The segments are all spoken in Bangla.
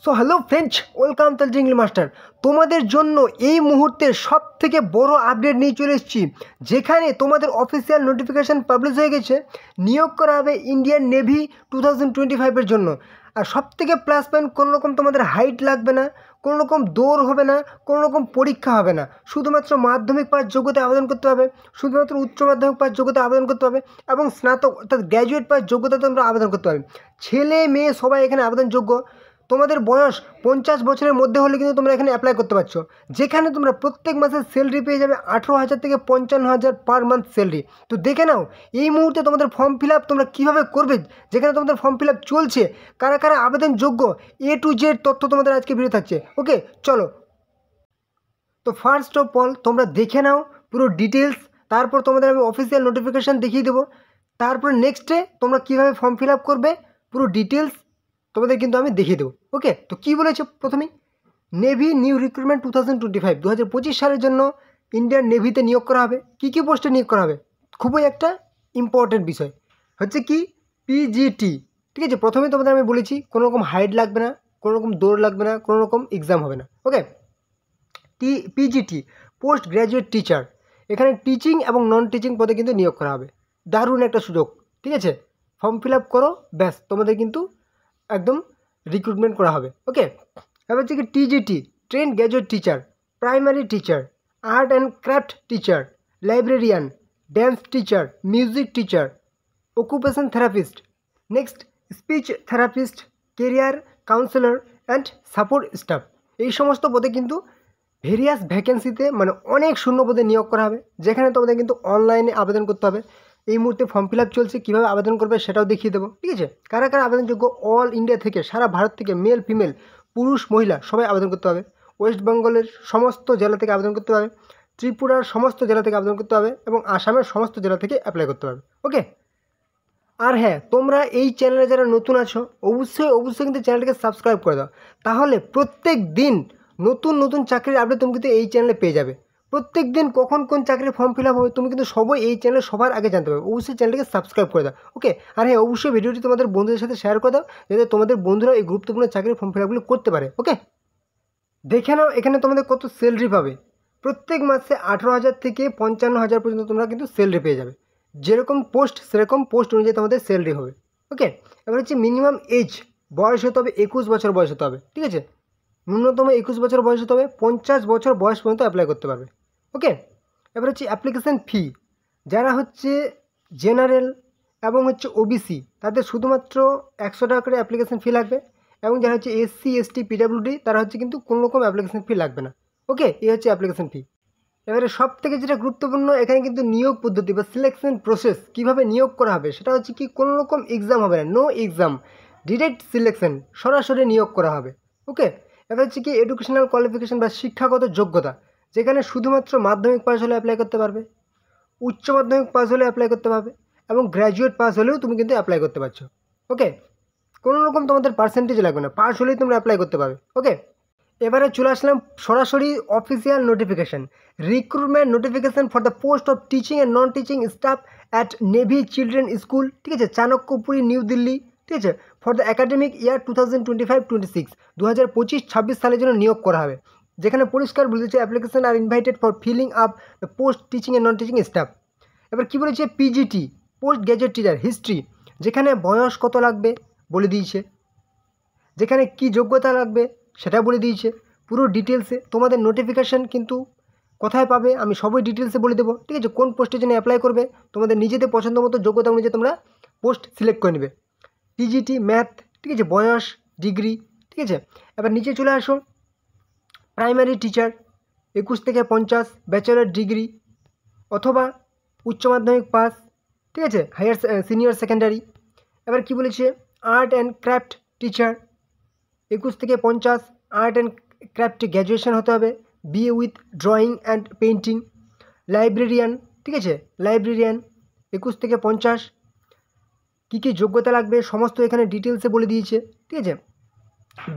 সো হ্যালো ফ্রেন্ডস, ওয়েলকাম তালজি ইংলিশ মাস্টার। তোমাদের জন্য এই মুহূর্তে সব থেকে বড় আপডেট নিয়ে চলে এসেছি, যেখানে তোমাদের অফিসিয়াল নোটিফিকেশান পাবলিশ হয়ে গেছে। নিয়োগ করা হবে ইন্ডিয়ান নেভি 2025-এর জন্য। আর সব থেকে প্লাস পয়েন্ট, কোনো রকম তোমাদের হাইট লাগবে না, কোনো রকম দৌড় হবে না, কোনো রকম পরীক্ষা হবে না। শুধুমাত্র মাধ্যমিক পাস যোগ্যতায় আবেদন করতে হবে, শুধুমাত্র উচ্চ মাধ্যমিক পাস যোগ্যতায় আবেদন করতে হবে এবং স্নাতক অর্থাৎ গ্র্যাজুয়েট পাস যোগ্যতায় তোমরা আবেদন করতে পারবে। ছেলে মেয়ে সবাই এখানে আবেদনযোগ্য। তোমাদের বয়স 50 বছরের মধ্যে হলে কিন্তু তোমরা এখানে অ্যাপ্লাই করতে পারছো, যেখানে তোমরা প্রত্যেক মাসে স্যালারি পেয়ে যাবে 18,000 থেকে 55,000 পার মান্থ স্যালারি। তো দেখে নাও এই মুহূর্তে তোমাদের ফর্ম ফিল আপ তোমরা কীভাবে করবে, যেখানে তোমাদের ফর্ম ফিল আপ চলছে, কারা কারা আবেদনযোগ্য, A to Z তথ্য তোমাদের আজকে ভিডিও থাকছে। ওকে চলো। তো ফার্স্ট অফ অল তোমরা দেখে নাও পুরো ডিটেলস, তারপর তোমাদের আমি অফিসিয়াল নোটিফিকেশান দেখিয়ে দেবো। তারপর নেক্সটে তোমরা কীভাবে ফর্ম ফিল আপ করবে পুরো ডিটেলস তোমাদের কিন্তু আমি দেখিয়ে দেবো। ওকে, তো কী বলেছে প্রথমেই, নেভি নিউ রিক্রুটমেন্ট 2025 2025 সালের জন্য ইন্ডিয়ান নেভিতে নিয়োগ করা হবে। কী কী পোস্টে নিয়োগ করা হবে, খুবই একটা ইম্পর্টেন্ট বিষয় হচ্ছে কি পিজিটি। ঠিক আছে, প্রথমে তোমাদের আমি বলেছি কোনো রকম হাইট লাগবে না, কোনো রকম দৌড় লাগবে না, কোনো রকম এক্সাম হবে না। ওকে, পিজিটি পোস্ট গ্র্যাজুয়েট টিচার, এখানে টিচিং এবং নন টিচিং পদে কিন্তু নিয়োগ করা হবে। দারুণ একটা সুযোগ। ঠিক আছে, ফর্ম ফিল আপ করো, ব্যাস তোমাদের কিন্তু একদম রিক্রুটমেন্ট করা হবে। ওকে, এবার হচ্ছে কি TGT trend graduate teacher, primary teacher, art and craft teacher, librarian, dance teacher, music teacher, occupation therapist, next speech therapist, career councillor and support staff. এই সমস্ত পদে কিন্তু ভেরিয়াস ভ্যাকেন্সিতে মানে অনেক শূন্য পদে নিয়োগ করা হবে, যেখানে তোমাদের কিন্তু অনলাইনে আবেদন করতে হবে। এই মুহূর্তে ফর্ম ফিল আপ চলছে, কীভাবে আবেদন করবে সেটাও দেখিয়ে দেবো। ঠিক আছে, কারা কারা আবেদনযোগ্য, অল ইন্ডিয়া থেকে, সারা ভারত থেকে, মেল ফিমেল, পুরুষ মহিলা সবাই আবেদন করতে হবে। ওয়েস্ট বেঙ্গলের সমস্ত জেলা থেকে আবেদন করতে হবে, ত্রিপুরার সমস্ত জেলা থেকে আবেদন করতে হবে এবং আসামের সমস্ত জেলা থেকে অ্যাপ্লাই করতে হবে। ওকে, আর হ্যাঁ, তোমরা এই চ্যানেলে যারা নতুন আছো অবশ্যই কিন্তু চ্যানেলটিকে সাবস্ক্রাইব করে দাও, তাহলে প্রত্যেক দিন নতুন নতুন চাকরির আপডেট তুমি কিন্তু এই চ্যানেলে পেয়ে যাবে। প্রত্যেক দিন কখন কোন চাকরির ফর্ম ফিল আপ হবে তুমি কিন্তু সবাই এই চ্যানেলে সবার আগে জানতে পারবে। অবশ্যই চ্যানেলটিকে সাবস্ক্রাইব করে দাও। ওকে, আর হ্যাঁ, অবশ্যই ভিডিওটি তোমাদের বন্ধুদের সাথে শেয়ার করে দাও, যাতে তোমাদের বন্ধুরা এই গুরুত্বপূর্ণ চাকরির ফর্ম ফিল আপগুলো করতে পারে। ওকে, দেখে নাও এখানে তোমাদের কত স্যালারি পাবে। প্রত্যেক মাসে 18,000 থেকে 55,000 পর্যন্ত তোমরা কিন্তু স্যালারি পেয়ে যাবে। যেরকম পোস্ট সেরকম পোস্ট অনুযায়ী তোমাদের স্যালারি হবে। ওকে, এবার হচ্ছে মিনিমাম এজ, বয়স হতে হবে 21 বছর বয়স হতে হবে। ঠিক আছে, ন্যূনতম 21 বছর বয়স হতে হবে, 50 বছর বয়স পর্যন্ত অ্যাপ্লাই করতে পারবে। ওকে, এবার হচ্ছে অ্যাপ্লিকেশান ফি, যারা হচ্ছে জেনারেল এবং হচ্ছে ওবিসি তাদের শুধুমাত্র 100 টাকা করে অ্যাপ্লিকেশান ফি লাগবে, এবং যারা হচ্ছে SC ST PWD তারা হচ্ছে কিন্তু কোনো রকম অ্যাপ্লিকেশান ফি লাগবে না। ওকে, এই হচ্ছে অ্যাপ্লিকেশান ফি। এবারে সব থেকে যেটা গুরুত্বপূর্ণ, এখানে কিন্তু নিয়োগ পদ্ধতি বা সিলেকশন প্রসেস, কীভাবে নিয়োগ করা হবে সেটা হচ্ছে কি কোনো রকম এক্সাম হবে না, নো এক্সাম, ডিরেক্ট সিলেকশন, সরাসরি নিয়োগ করা হবে। ওকে, এবার হচ্ছে কি এডুকেশনাল কোয়ালিফিকেশান বা শিক্ষাগত যোগ্যতা, যেখানে শুধুমাত্র মাধ্যমিক পাস হলে অ্যাপ্লাই করতে পারবে, উচ্চ মাধ্যমিক পাস হলে অ্যাপ্লাই করতে পারবে এবং গ্র্যাজুয়েট পাস হলেও তুমি কিন্তু অ্যাপ্লাই করতে পারছো। ওকে, কোনো রকম তোমাদের পার্সেন্টেজ লাগবে না, পাস হলেই তোমরা অ্যাপ্লাই করতে পারবে। ওকে, এবারে চলে আসলাম সরাসরি official notification, recruitment notification for the post of teaching and non teaching staff at navy children school. ঠিক আছে, চাণক্যপুরী নিউ দিল্লি। ঠিক আছে, ফর দ্য অ্যাকাডেমিক ইয়ার 2025-26 2025-26 সালের জন্য নিয়োগ করা হবে, যেখানে পরিষ্কার বলেছে application are invited for filling up the post teaching and non teaching staff. এবার কী বলেছে, PGT post graduate teacher history, যেখানে বয়স কত লাগবে বলে দিয়েছে, যেখানে কি যোগ্যতা লাগবে সেটা বলে দিয়েছে পুরো ডিটেলসে। তোমাদের নোটিফিকেশান কিন্তু কোথায় পাবে আমি সবই ডিটেলসে বলে দেবো। ঠিক আছে, কোন পোস্টের জন্য অ্যাপ্লাই করবে তোমাদের নিজেদের পছন্দ মতো যোগ্যতা অনুযায়ী তোমরা পোস্ট সিলেক্ট করে নেবে। টিজিটি ম্যাথ, ঠিক আছে, বয়স, ডিগ্রি। ঠিক আছে, এবার নিচে চলে আসো, প্রাইমারি টিচার 21 থেকে 50, ব্যাচেলার ডিগ্রি অথবা উচ্চ মাধ্যমিক পাস। ঠিক আছে, হায়ার সিনিয়র সেকেন্ডারি। এবার কি বলেছে, আর্ট অ্যান্ড ক্রাফট টিচার 21 থেকে 50, আর্ট অ্যান্ড ক্রাফট গ্র্যাজুয়েশন হতে হবে, BA with drawing and painting. Librarian, ঠিক আছে, লাইব্রেরিয়ান 21 থেকে 50, কী কী যোগ্যতা লাগবে সমস্ত এখানে ডিটেলসে বলে দিয়েছে। ঠিক আছে,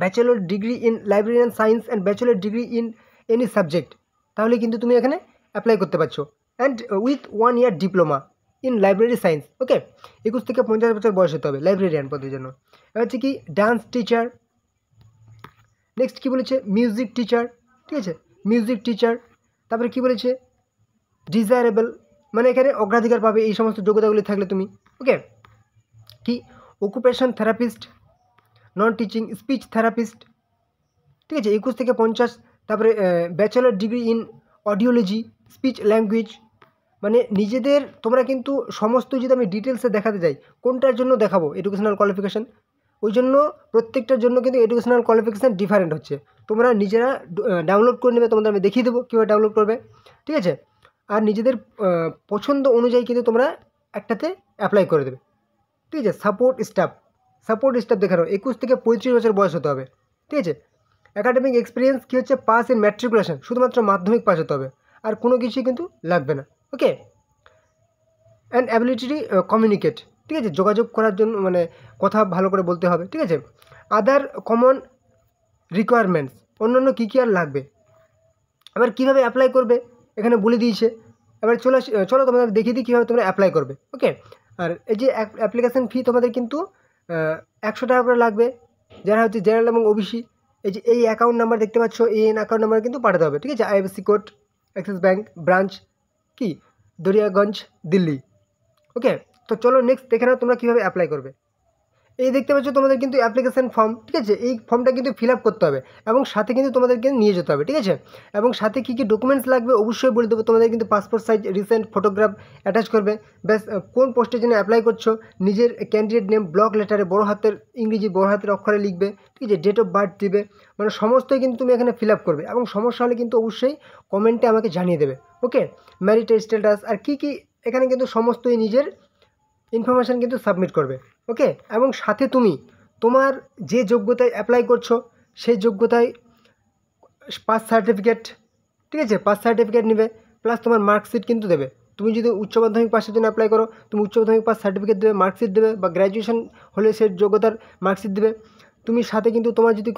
bachelor degree in librarian science and bachelor degree in any subject, তাহলে কিন্তু তুমি এখানে অ্যাপ্লাই করতে পারছো, and with 1 year diploma in library science. Okay, 21 থেকে 50 বছর বয়স হতে হবে লাইব্রেরিয়ান পদের জন্য। এবার হচ্ছে কি ডান্স টিচার নেক্সট কী বলেছে, মিউজিক টিচার, ঠিক আছে, মিউজিক টিচার। তারপরে কী বলেছে, ডিজায়ারেবল, মানে এখানে অগ্রাধিকার পাবে এই সমস্ত যোগ্যতাগুলি থাকলে তুমি। ওকে, কি occupation therapist, non teaching speech therapist, ঠিক আছে, 21 থেকে 50। তারপরে bachelor degree in audiology, speech language, মানে নিজেদের তোমরা কিন্তু সমস্ত যদি আমি ডিটেলসে দেখাতে যাই কোনটার জন্য দেখাবো এডুকেশনাল কোয়ালিফিকেশান, ওই জন্য প্রত্যেকটার জন্য কিন্তু এডুকেশনাল কোয়ালিফিকেশান ডিফারেন্ট হচ্ছে। তোমরা নিজেরা ডাউনলোড করে নেবে, তোমাদের আমি দেখিয়ে দেবো কীভাবে ডাউনলোড করবে, ঠিক আছে। আর নিজেদের পছন্দ অনুযায়ী কিন্তু তোমরা একটাতে অ্যাপ্লাই করে দেবে, ঠিক আছে। সাপোর্ট স্টাফ দেখানো 21 থেকে 35 বছর বয়স হতে হবে, ঠিক আছে। অ্যাকাডেমিক এক্সপিরিয়েন্স কী হচ্ছে, পাস ইন ম্যাট্রিকুলেশন, শুধুমাত্র মাধ্যমিক পাস হতে হবে, আর কোনো কিছুই কিন্তু লাগবে না। ওকে, অ্যান্ড অ্যাবিলিটি কমিউনিকেট, ঠিক আছে, যোগাযোগ করার জন্য মানে কথা ভালো করে বলতে হবে, ঠিক আছে। আদার কমন রিকোয়ারমেন্টস, অন্যান্য কী কী আর লাগবে। এবার কীভাবে অ্যাপ্লাই করবে এখানে বলে দিয়েছে। এবার চলো তোমাদের দেখিয়ে দিই কীভাবে তোমরা অ্যাপ্লাই করবে। ওকে, আর এই যে অ্যাপ্লিকেশান ফি তোমাদের কিন্তু 100 টাকা করে লাগবে, যারা হচ্ছে জেনারেল এবং ওবিসি। এই অ্যাকাউন্ট নাম্বার দেখতে পাচ্ছ, এই অ্যাকাউন্ট নাম্বার কিন্তু পাঠাতে হবে, ঠিক আছে। IFSC code, Axis bank branch, কি দরিয়াগঞ্জ, দিল্লি। ওকে, তো চলো নেক্সট দেখে নাও তোমরা কীভাবে অ্যাপ্লাই করবে। এই দেখতে পাচ্ছ তোমাদের কিন্তু অ্যাপ্লিকেশান ফর্ম, ঠিক আছে। এই ফর্মটা কিন্তু ফিল আপ করতে হবে এবং সাথে কিন্তু তোমাদেরকে নিয়ে যেতে হবে, ঠিক আছে। এবং সাথে কী কী ডকুমেন্টস লাগবে অবশ্যই বলে দেবো। তোমাদের কিন্তু passport size recent photograph attach করবে, ব্যাস। কোন পোস্টের জন্য অ্যাপ্লাই করছো, নিজের ক্যান্ডিডেট নেম ব্লক লেটারে বড় হাতের ইংরেজি বড় হাতের অক্ষরে লিখবে, ঠিক আছে। ডেট অফ বার্থ দিবে, মানে সমস্তই কিন্তু তুমি এখানে ফিল আপ করবে এবং সমস্যা হলে কিন্তু অবশ্যই কমেন্টে আমাকে জানিয়ে দেবে। ওকে, ম্যারিট স্ট্যাটাস আর কী কী এখানে কিন্তু সমস্তই নিজের ইনফরমেশান কিন্তু সাবমিট করবে। ওকে, এবং সাথে তুমি তোমার যে যোগ্যতায় অ্যাপ্লাই করছো সেই যোগ্যতায় পাস সার্টিফিকেট, ঠিক আছে, পাস সার্টিফিকেট নেবে, প্লাস তোমার মার্কশিট কিন্তু দেবে। তুমি যদি উচ্চ মাধ্যমিক পাসের জন্য অ্যাপ্লাই করো, তুমি উচ্চ মাধ্যমিক পাস সার্টিফিকেট দেবে, মার্কশিট দেবে, বা গ্র্যাজুয়েশন হলে সেই যোগ্যতার মার্কশিট দেবে। তুমি সাথে কিন্তু তোমার যদি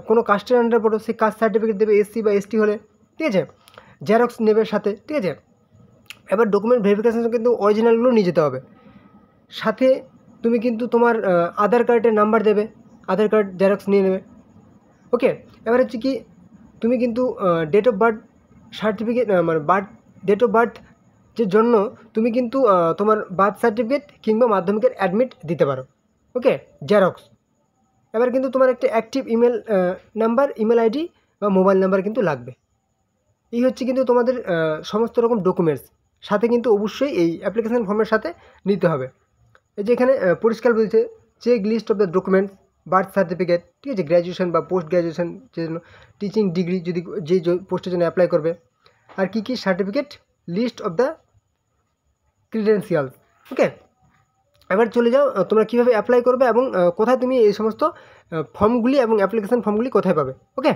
কোনো কাস্টের আন্ডারে পড়ো সেই কাস্ট সার্টিফিকেট দেবে, এসসি বা এসটি হলে, ঠিক আছে। জেরক্স নেবে সাথে, ঠিক আছে। এবার ডকুমেন্ট ভেরিফিকেশান কিন্তু অরিজিনালগুলো নিয়ে যেতে হবে সাথে। তুমি কিন্তু তোমার আধার কার্ডের নাম্বার দেবে, আধার কার্ড জেরক্স নিয়ে নেবে। ওকে, এবার হচ্ছে কি তুমি কিন্তু ডেট অফ বার্থ সার্টিফিকেট মানে ডেট অফ বার্থ যে জন্য তুমি কিন্তু তোমার বার্থ সার্টিফিকেট কিংবা মাধ্যমিকের অ্যাডমিট দিতে পারো। ওকে, জেরক্স। এবার কিন্তু তোমার একটা active email number, email ID বা মোবাইল নাম্বার কিন্তু লাগবে। এই হচ্ছে কিন্তু তোমাদের সমস্ত রকম ডকুমেন্টস সাথে কিন্তু অবশ্যই এই অ্যাপ্লিকেশান ফর্মের সাথে নিতে হবে। এই যে এখানে পরিষ্কার বলছে check list of the documents, birth certificate, ঠিক আছে, গ্র্যাজুয়েশন বা পোস্ট গ্র্যাজুয়েশন যে জন্য, টিচিং ডিগ্রি যদি যে পোস্টের জন্য অ্যাপ্লাই করবে, আর কী কী certificate, list of the credentials. Okay, এবার চলে যাও তোমরা কীভাবে অ্যাপ্লাই করবে এবং কোথায় তুমি এই সমস্ত ফর্মগুলি এবং অ্যাপ্লিকেশান ফর্মগুলি কোথায় পাবে। ওকে,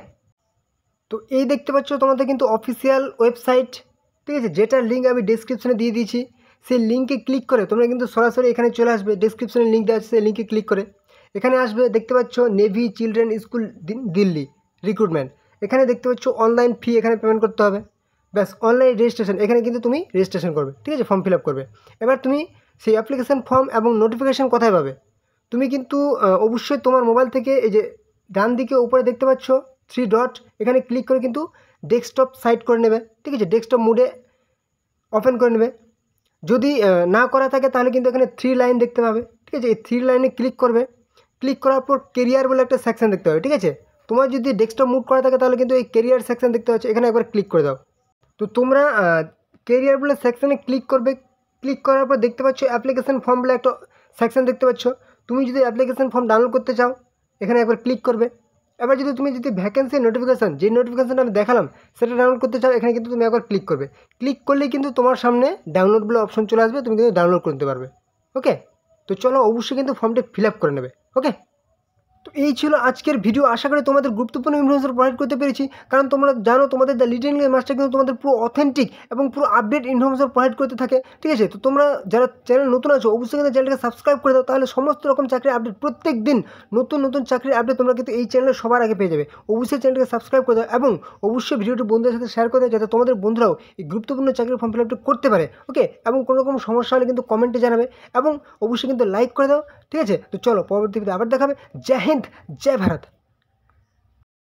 তো এই দেখতে পাচ্ছ তোমাদের কিন্তু অফিসিয়াল ওয়েবসাইট, ঠিক আছে, যেটার লিঙ্ক আমি ডেসক্রিপশনে দিয়ে দিয়েছি। সেই লিঙ্কে ক্লিক করে তোমরা কিন্তু সরাসরি এখানে চলে আসবে। ডেসক্রিপশনে লিঙ্ক দেওয়া আছে, সেই লিঙ্কে ক্লিক করে এখানে আসবে। দেখতে পাচ্ছ navy children school Delhi recruitment. এখানে দেখতে পাচ্ছ অনলাইন ফি, এখানে পেমেন্ট করতে হবে। ব্যাস, অনলাইন রেজিস্ট্রেশন, এখানে কিন্তু তুমি রেজিস্ট্রেশন করবে, ঠিক আছে, ফর্ম ফিল আপ করবে। এবার তুমি সেই অ্যাপ্লিকেশান ফর্ম এবং নোটিফিকেশান কোথায় পাবে, তুমি কিন্তু অবশ্যই তোমার মোবাইল থেকে এই যে ডান দিকে উপরে দেখতে পাচ্ছ 3 ডট, এখানে ক্লিক করে কিন্তু ডেস্কটপ সাইট করে নেবে, ঠিক আছে, ডেস্কটপ মোডে ওপেন করে নেবে। যদি না করা থাকে তাহলে কিন্তু এখানে 3 লাইন দেখতে পাবে, ঠিক আছে। এই 3 লাইনে ক্লিক করবে, ক্লিক করার পর কেরিয়ার বলে একটা সেকশন দেখতে পাবে, ঠিক আছে। তোমার যদি ডেস্কটপ মুভ করা থাকে তাহলে কিন্তু এই কেরিয়ার সেকশন দেখতে পাচ্ছ, এখানে একবার ক্লিক করে দাও। তো তোমরা কেরিয়ার বলে সেকশনে ক্লিক করবে, ক্লিক করার পর দেখতে পাচ্ছ অ্যাপ্লিকেশান ফর্ম বলে একটা সেকশন দেখতে পাচ্ছ। তুমি যদি অ্যাপ্লিকেশান ফর্ম ডাউনলোড করতে চাও এখানে একবার ক্লিক করবে। এবার তুমি যদি ভ্যাকেন্সি নোটিফিকেশান, যে নোটিফিকেশানটা আমি দেখালাম সেটা ডাউনলোড করতে চাও, এখানে কিন্তু তুমি একবার ক্লিক করবে। ক্লিক করলেই কিন্তু তোমার সামনে ডাউনলোড বলে অপশন চলে আসবে, তুমি কিন্তু ডাউনলোড করতে পারবে। ওকে, তো চলো অবশ্যই কিন্তু ফর্মটা ফিল আপ করে নেবে। ওকে, তো এই ছিল আজকের ভিডিও। আশা করি তোমাদের গুরুত্বপূর্ণ ইনফরমেশন প্রোভাইড করতে পেরেছি, কারণ তোমরা জানো তোমাদের দ্য লিডেন ইংলিশ মাস্টার কিন্তু তোমাদের পুরো অথেন্টিক এবং পুরো আপডেট ইনফরমেশন প্রোভাইড করতে থাকে, ঠিক আছে। তো তোমরা যারা চ্যানেল নতুন আছো অবশ্যই কিন্তু চ্যানেলটাকে সাবস্ক্রাইব করে দাও, তাহলে সমস্ত রকম চাকরির আপডেট, প্রত্যেক দিন নতুন নতুন চাকরির আপডেট তোমরা কিন্তু এই চ্যানেলে সবার আগে পেয়ে যাবে। অবশ্যই চ্যানেলটাকে সাবস্ক্রাইব করে দাও এবং অবশ্যই ভিডিওটি বন্ধুদের সাথে শেয়ার করে দাও, যাতে তোমাদের বন্ধুরাও এই গুরুত্বপূর্ণ চাকরির ফর্ম ফিল আপটা করতে পারে। ওকে, এবং কোনো রকম সমস্যা হলে কিন্তু কমেন্টে জানাবে এবং অবশ্যই কিন্তু লাইক করে দাও, ঠিক আছে। তো চলো পরবর্তী ভিডিও আবার দেখাবে। জয় হিন্দ, জয় ভারত।